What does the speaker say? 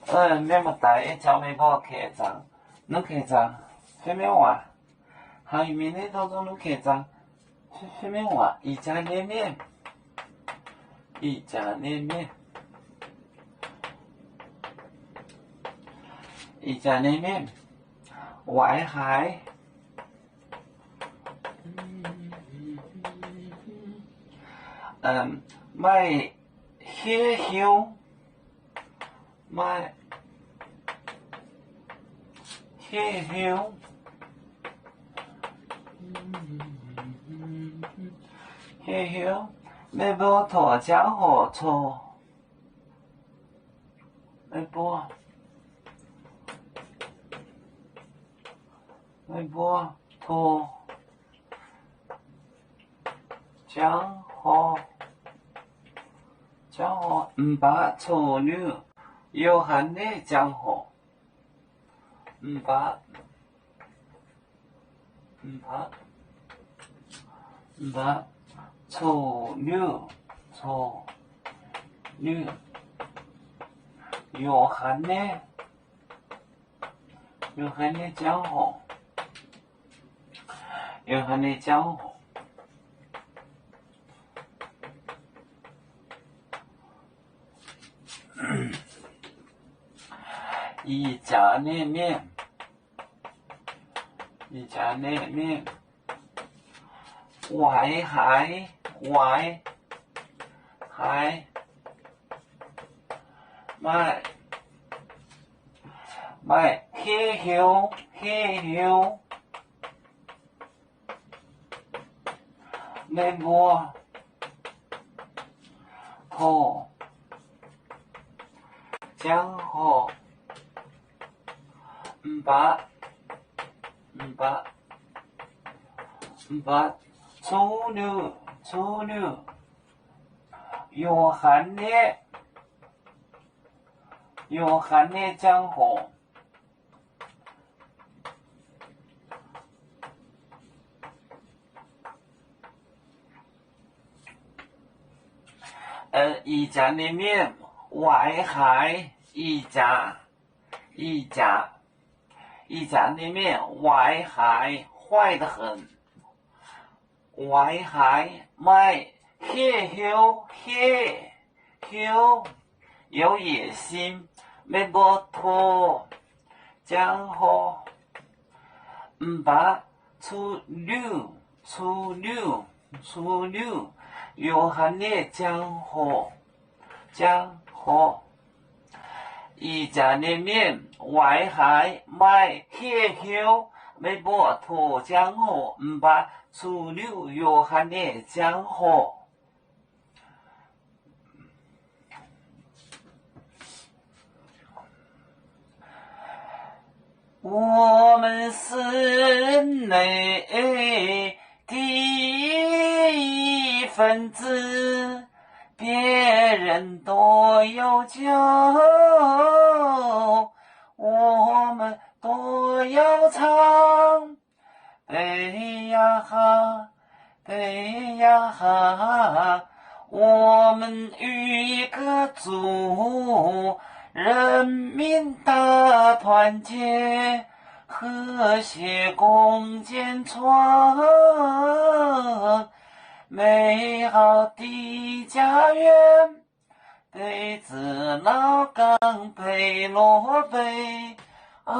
那么大一条眉毛开张，能开张，还没完。还有面那当中能开张，还没完。一家连面，一家连面，一家连面，外海。卖血香，卖血香，血香，卖波头江河错，卖波头江河。江河唔把丑女有限的江河，唔把丑女有限的江河，有限的江河。一家连面，外海，卖血香，卖波头江河。唔把丑女有限的江河。一家里面外海一家里面外海坏得很，外海卖血有野心，没波托江河，唔把处女有限的江河。一家里面外海卖血香，没波托江河，唔把处女有限的江河。我们是内的一份子，别人都有酒，我们都要唱。背呀哈，我们一个族，人民大团结，和谐共建创美好的家园。北子老岗北罗北啊。